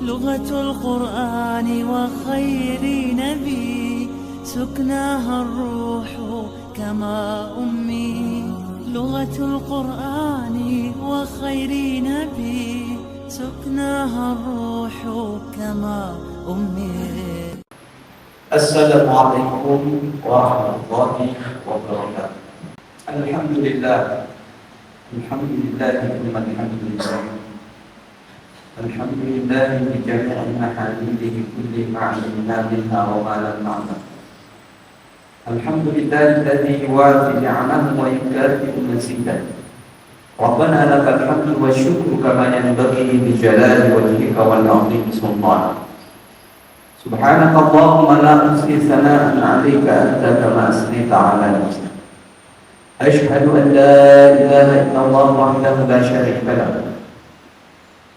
لغة القرآن وخير نبي سكناها الروح كما أمي لغة القرآن وخير نبي سكناها الروح كما أمي. السلام عليكم ورحمة الله وبركاته. الحمد لله ثم الحمد لله الحمد لله بجميع محامده كل ما علمنا منها وما لم نعلم. الحمد لله الذي يوافي نعمه ويكافئ مزيده. ربنا لك الحمد والشكر كما ينبغي لجلال وجهك والعظيم سلطانك. سبحانك اللهم لا أحصي ثناء عليك أنت كما أثنيت على نفسك. أشهد أن لا إله إلا الله وحده لا شريك له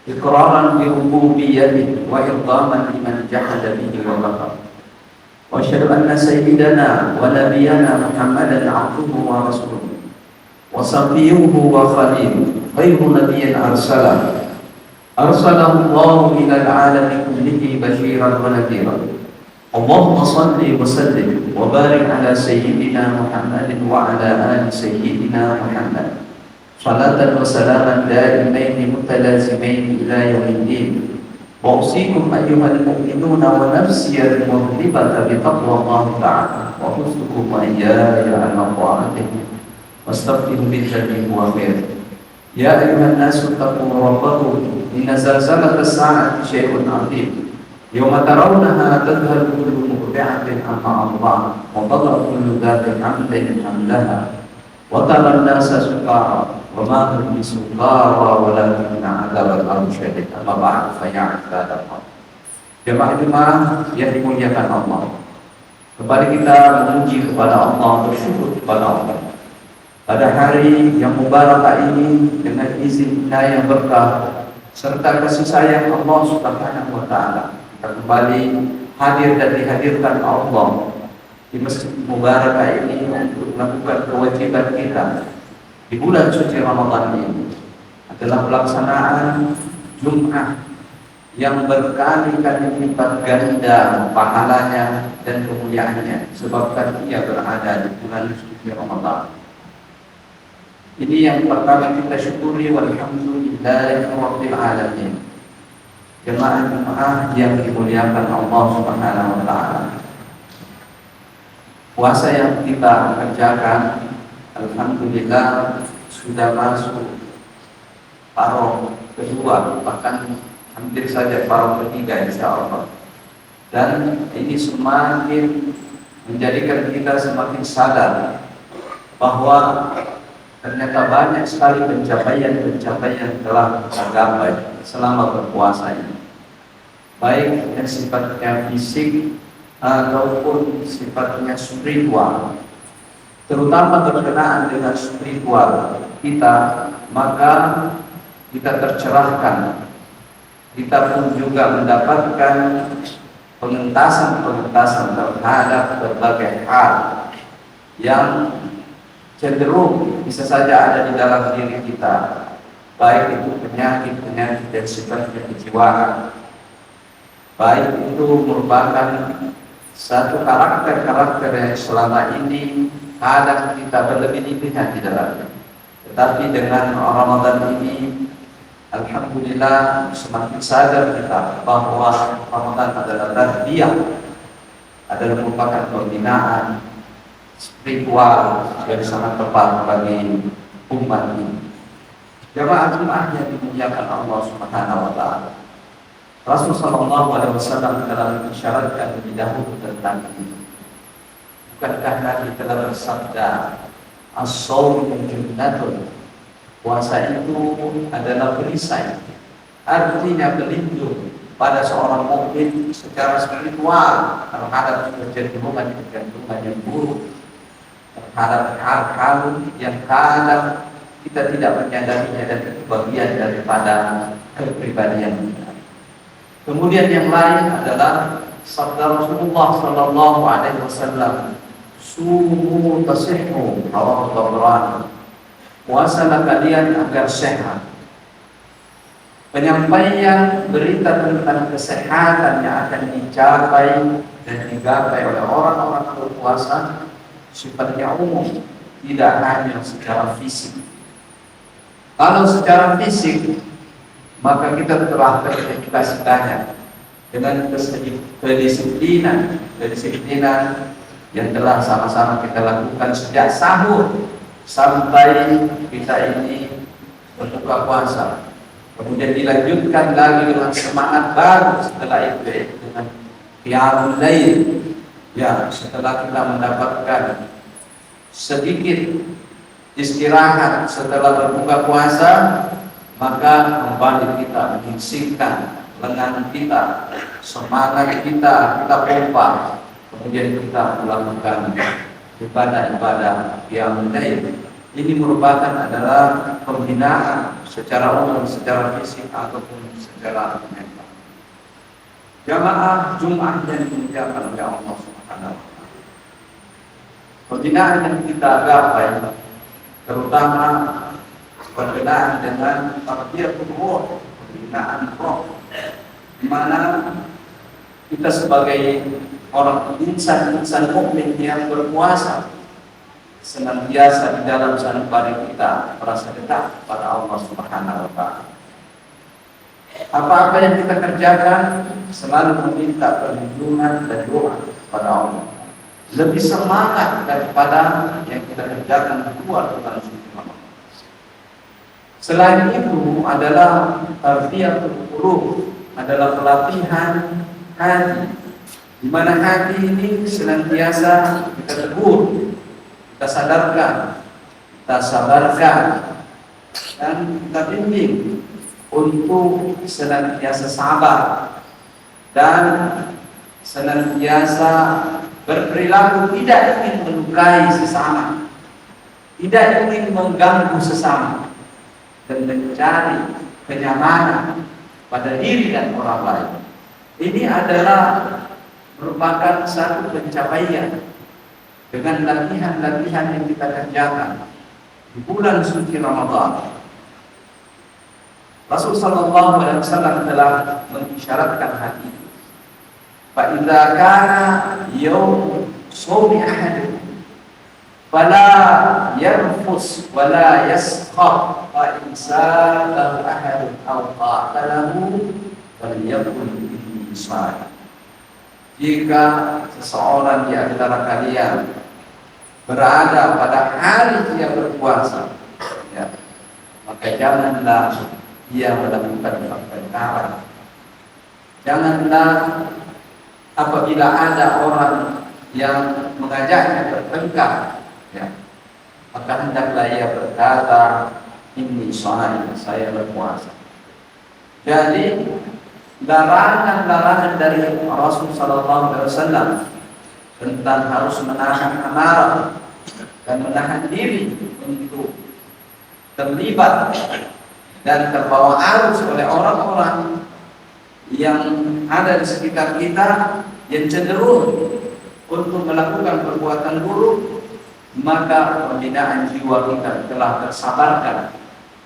إقرارا بربوبيته وإرغاما لمن جحد به وكفر. وأشهد أن سيدنا ونبينا محمدا عبده ورسوله وصفيه وخليله خير نبي أرسله الله إلى العالم كله بشيرا ونذيرا. اللهم صل وسلم وبارك على سيدنا محمد وعلى آل سيدنا محمد صلاة وسلاما دائمين متلازمين إلى يوم الدين. وأوصيكم أيها المؤمنون ونفسي المذنبة بتقوى الله تعالى وحفظكم وإياي على طاعته واستغفروا بالذي هو خير. يا أيها الناس اتقوا ربكم إن زلزلة الساعة شيء عظيم يوم ترونها تذهل كل مرضعة عما أرضعت وتضع كل ذات حمل حملها وترى الناس سكارى وما هم بسكارى ولكن عذاب الله شديد. أما بعد فيا عباد الله. Jemaah-jemaah yang dimuliakan Allah, kembali kita memuji kepada Allah, bersyukur kepada Allah pada hari yang mubarak ini dengan izin yang berkah serta kasih sayang Allah Subhanahu wa taala. Kita kembali hadir dan dihadirkan Allah di masjid mubarak ini untuk melakukan kewajiban kita di bulan suci Ramadan ini adalah pelaksanaan Jum'ah yang berkali-kali lipat ganda pahalanya dan kemuliaannya sebabkan ia berada di bulan suci Ramadan. Ini yang pertama kita syukuri, walhamdulillahirabbil alamin. Jemaah yang dimuliakan Allah Subhanahu wa taala. Puasa yang kita kerjakan alhamdulillah sudah masuk paruh kedua, bahkan hampir saja paruh ketiga insyaallah. Dan ini semakin menjadikan kita semakin sadar bahwa ternyata banyak sekali pencapaian telah kita gapai selama berpuasa ini, baik yang sifatnya fisik ataupun sifatnya spiritual. Terutama berkenaan dengan spiritual kita, maka kita tercerahkan. Kita pun juga mendapatkan pengentasan terhadap berbagai hal yang cenderung bisa saja ada di dalam diri kita, baik itu penyakit dan sifatnya kejiwaan, baik itu merupakan satu karakter yang selama ini kadang kita berlebih-lebihan di dalamnya. Tetapi dengan Ramadan ini alhamdulillah semakin sadar kita bahwa Ramadan adalah tarbiyah, adalah merupakan pembinaan spiritual yang sangat tepat bagi umat ini. Jemaah yang dimuliakan Allah Subhanahu wa taala. Rasul sallallahu alaihi wasallam telah mengisyaratkan lebih dahulu tentang ini. Bukankah Nabi telah bersabda, "As-shawmu junnatun." Puasa itu adalah perisai, artinya pelindung pada seorang mukmin secara spiritual terhadap kecenderungan yang buruk, terhadap hal-hal yang kadang kita tidak menyadarinya dan itu bagian daripada kepribadian kita. Kemudian yang lain adalah sabda Rasulullah sallallahu alaihi wasallam, "Sumu tasihhu," rawahu Tabrani. Puasalah kalian agar sehat. penyampaian berita tentang kesehatan yang akan dicapai dan digapai oleh orang-orang berpuasa sifatnya umum, tidak hanya secara fisik. Kalau secara fisik, maka kita telah teredukasi banyak dengan kedisiplinan yang telah sama-sama kita lakukan sejak sahur sampai kita ini berbuka puasa. Kemudian dilanjutkan lagi dengan semangat baru setelah itu dengan qiyamul lail. Ya, setelah kita mendapatkan sedikit istirahat setelah berbuka puasa, maka kembali kita menyingkirkan lengan kita, semangat kita pompa. Kemudian kita melakukan ibadah-ibadah qiyamul lail. Ini merupakan adalah pembinaan secara umum, secara fisik ataupun secara mental. Jamaah Jumat yang dimuliakan oleh Allah Subhanahu wa taala. Pembinaan yang kita gapai terutama berkenaan dengan tarbiyatul ruh, pembinaan roh, di mana kita sebagai orang insan mukmin yang berpuasa senantiasa di dalam sanubari kita merasa dekat pada Allah Subhanahu wa taala. Apa-apa yang kita kerjakan selalu meminta perlindungan dan doa pada Allah. Lebih semangat daripada yang kita kerjakan di luar bulan suci Ramadan. Selain itu adalah tarbiyatul qulub, adalah pelatihan hati, di mana hati ini senantiasa kita tegur, kita sadarkan, kita sabarkan, dan kita bimbing untuk senantiasa sabar dan senantiasa berperilaku tidak ingin melukai sesama, tidak ingin mengganggu sesama, dan mencari kenyamanan pada diri dan orang lain. Ini adalah merupakan satu pencapaian dengan latihan-latihan yang kita kerjakan di bulan suci Ramadan. Rasul sallallahu alaihi wasallam telah mengisyaratkan hal ini. Fa idza kana yaum shaumi ahadikum fala yarfus wala yaskhab fa in sa'alahu ahadun aw qatalahu falyakul bihi sha'i. Jika seseorang di antara kalian berada pada hari dia berpuasa, ya, maka janganlah dia melakukan perkara. Janganlah apabila ada orang yang mengajaknya bertengkar, ya, maka hendaklah ia berkata, ini saya berpuasa. Jadi larangan-larangan dari Rasul sallallahu alaihi wasallam tentang harus menahan amarah dan menahan diri untuk terlibat dan terbawa arus oleh orang-orang yang ada di sekitar kita yang cenderung untuk melakukan perbuatan buruk, maka pembinaan jiwa kita telah tersabarkan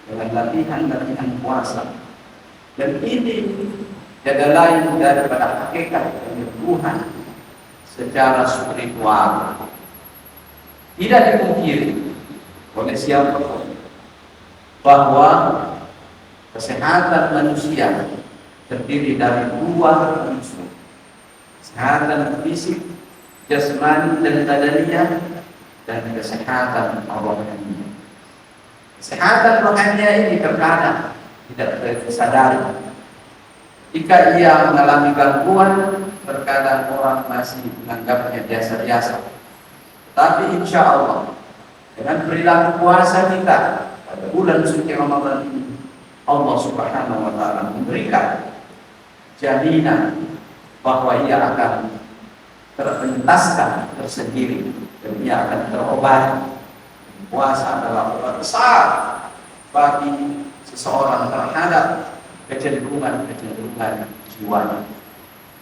dengan latihan-latihan puasa. Dan ini tiada lain daripada hakikat penyembuhan secara spiritual. Tidak dipungkiri oleh siapapun bahwa kesehatan manusia terdiri dari dua unsur: kesehatan fisik, jasmani dan badaniah, dan kesehatan rohani. Kesehatan rohani ini terkadang tidak tersadari. Jika ia mengalami gangguan, terkadang orang masih menganggapnya biasa-biasa. Tapi insya Allah dengan perilaku puasa kita pada bulan suci Ramadan ini, Allah Subhanahu wa taala memberikan jaminan bahwa ia akan terentaskan tersendiri dan ia akan terobati. Puasa adalah obat besar bagi seseorang terhadap kecenderungan jiwanya.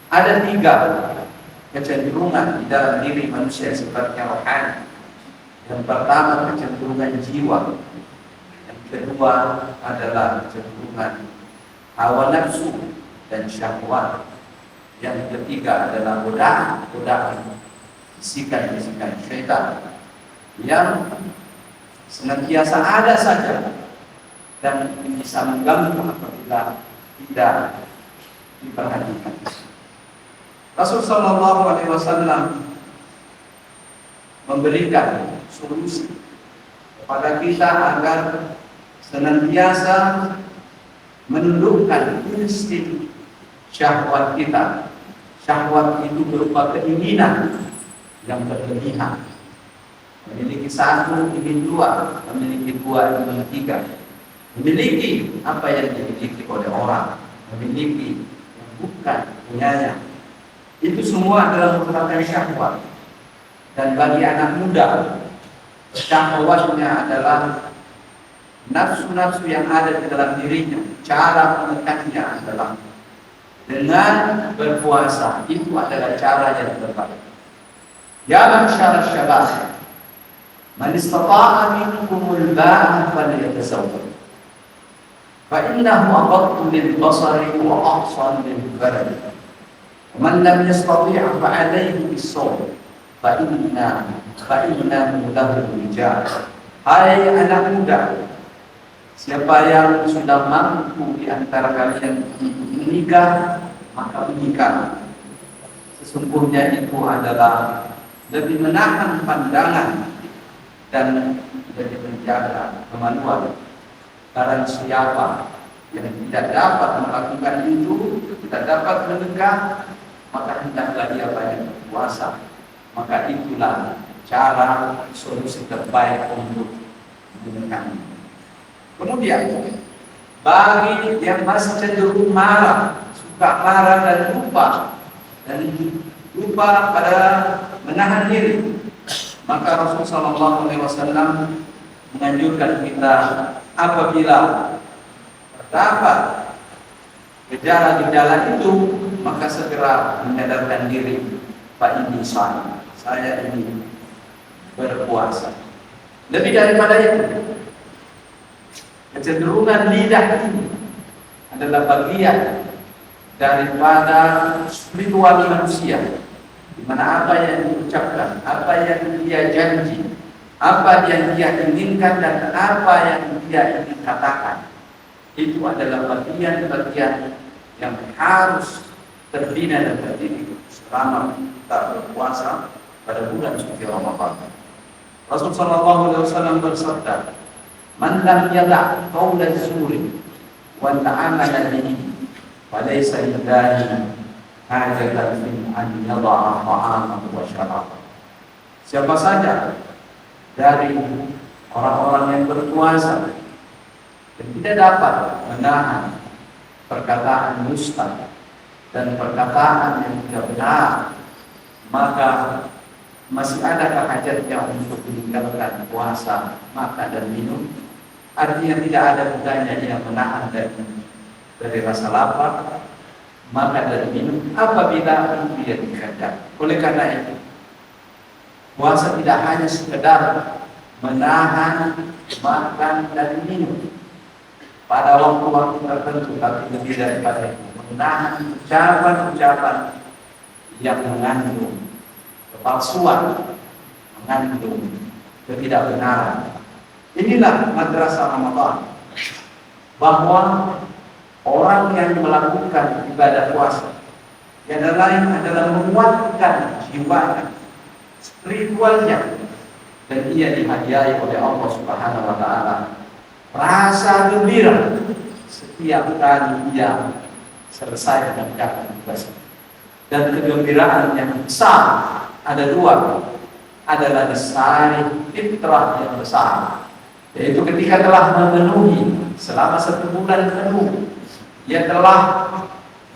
Ada 3 kecenderungan di dalam diri manusia sifatnya rohani. Yang pertama kecenderungan jiwa, yang kedua adalah kecenderungan hawa nafsu dan syahwat. Yang ketiga adalah godaan bisikan-bisikan syaitan yang senantiasa ada saja dan bisa mengganggu apabila tidak diperhatikan. Rasul sallallahu alaihi wasallam memberikan solusi kepada kita agar senantiasa menundukkan insting syahwat kita. Syahwat itu berupa keinginan yang berlebihan. Memiliki satu, ingin dua, memiliki dua, ingin tiga. Memiliki apa yang dimiliki oleh orang, memiliki yang bukan punyanya. Itu semua adalah merupakan syahwat. Dan bagi anak muda, syahwatnya adalah nafsu-nafsu yang ada di dalam dirinya. Cara menekannya adalah dengan berpuasa. Itu adalah cara yang terbaik. Ya ma'syar syabab, man istata'a minkumul ba'a falyatazawwaj. Fa innahu aqaddu lil basari wa ahsan lil farj. Man lam yastati' fa 'alayhi bis-shawm. Fa innahu lahu wijah. Hai anak muda, siapa yang sudah mampu di antara kalian menikah, maka menikah. Sesungguhnya itu adalah lebih menahan pandangan dan lebih menjaga kemaluan. Barang siapa yang tidak dapat melakukan itu, tidak dapat menikah, maka hendaklah dia banyak berpuasa. Maka itulah cara solusi terbaik untuk menekan. Kemudian bagi yang masih cenderung marah, suka marah dan lupa pada menahan diri, maka Rasulullah SAW menganjurkan kita apabila terdapat gejala-gejala itu, maka segera menyadarkan diri, Pak ini saya ini berpuasa. Lebih daripada itu, kecenderungan lidah ini adalah bagian daripada spiritual manusia, di mana apa yang diucapkan, apa yang dia janji, apa yang dia inginkan dan apa yang dia ingin katakan, itu adalah bagian-bagian yang harus terbina dan terdidik selama kita berpuasa pada bulan suci Ramadan. Rasulullah SAW bersabda, "Man lam yada' qawla zuri wa ta'amala bihi, falaysa lillahi hajatan fi an yada'a ta'amahu wa syarabahu." Siapa saja dari orang-orang yang berpuasa dan tidak dapat menahan perkataan dusta dan perkataan yang tidak benar, maka masih adakah hajatnya untuk meninggalkan puasa, makan dan minum? Artinya tidak ada gunanya dia menahan dari rasa lapar, makan dan minum apabila itu dia dikehendaki. Oleh karena itu, puasa tidak hanya sekedar menahan makan dan minum pada waktu-waktu tertentu, tapi lebih daripada itu, menahan ucapan-ucapan yang mengandung kepalsuan, mengandung ketidakbenaran. Inilah madrasah Ramadan, bahwa orang yang melakukan ibadah puasa yang lain adalah menguatkan jiwanya, spiritualnya, dan ia dihadiahi oleh Allah Subhanahu wa Ta'ala rasa gembira setiap kali ia selesai mengerjakan tugas. Dan kegembiraan yang besar ada dua, adalah dasar fitrah yang besar, yaitu ketika telah memenuhi selama 1 bulan penuh, ia telah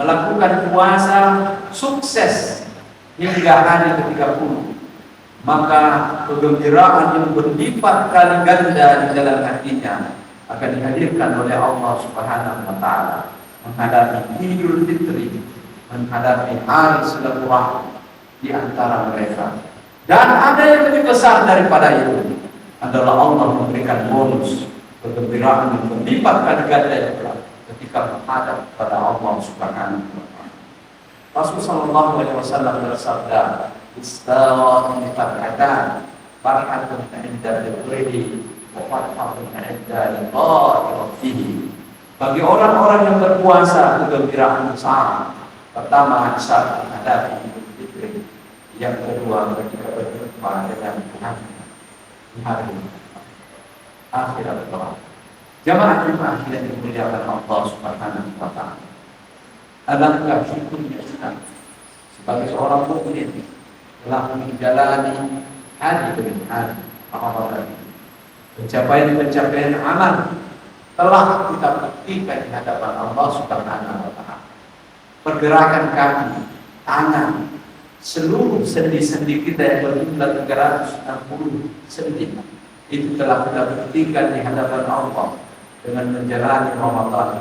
melakukan puasa sukses hingga hari ke-30, maka kegembiraan yang berlipat kali ganda di dalam hatinya akan dihadirkan oleh Allah Subhanahu wa Ta'ala menghadapi Idul Fitri, menghadapi hari silaturahmi di antara mereka. Dan ada yang lebih besar daripada itu, adalah Allah memberikan bonus kegembiraan yang berlipat kali ganda ketika menghadap kepada Allah Subhanahu wa taala. Rasul sallallahu alaihi wasallam bersabda, "Istawa al-fatihatan, farhatun 'inda dzikrihi wa farhatun 'inda liqa'i rabbih." Bagi orang-orang yang berpuasa kegembiraan besar. Pertama saat menghadapi zikir, yang kedua ketika berjumpa dengan Tuhan di hari akhirat kelak. Jamaah Jumat yang dimuliakan Allah Subhanahu wa taala. Alangkah syukurnya kita sebagai seorang mukmin telah menjalani hari demi hari Ramadan. Pencapaian amal telah kita buktikan di hadapan Allah Subhanahu wa taala. Pergerakan kaki, tangan, seluruh sendi-sendi kita yang berjumlah 360 sendi itu telah kita buktikan di hadapan Allah dengan menjalani Ramadan.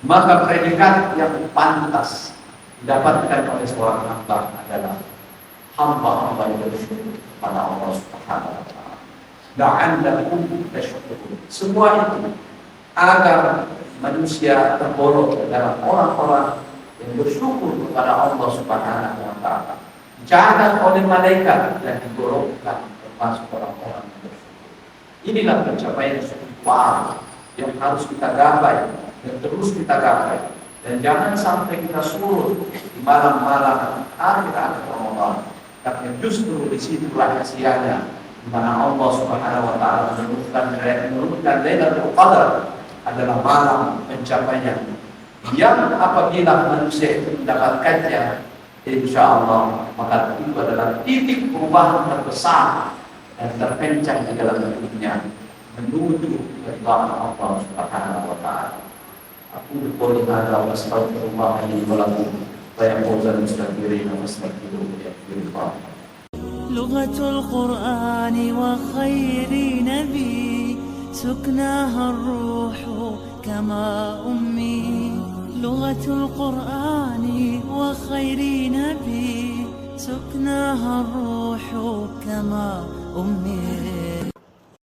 Maka predikat yang pantas didapatkan oleh seorang hamba adalah hamba-hamba yang bersyukur kepada Allah Subhanahu wa taala. La'allakum tashkurun. Semua itu agar manusia tergolong dalam orang-orang yang bersyukur kepada Allah Subhanahu wa taala. Dicatat oleh malaikat dan digolongkan termasuk orang-orang yang bersyukur. Inilah pencapaian spiritual yang harus kita gapai dan terus kita gapai. Dan jangan sampai kita surut di malam-malam akhir Ramadan. Karena justru di situ rahasianya di mana Allah Subhanahu wa taala menurunkan Lailatul Qadar adalah malam pencapaian yang apabila manusia itu mendapatkannya, insya Allah maka itu adalah titik perubahan terbesar dan terpencang di dalam hidupnya menuju keridhaan Allah Subhanahu wa taala. Aku qouli hadza wa astaghfirullah li wa lakum wa yaqulu mustaghfirin wastaghfiruhu yaghfirullah. لغة القرآن وخير نبي سكناها الروح كما أمي. لغة القرآن وخير نبي سكناها الروح كما أمي.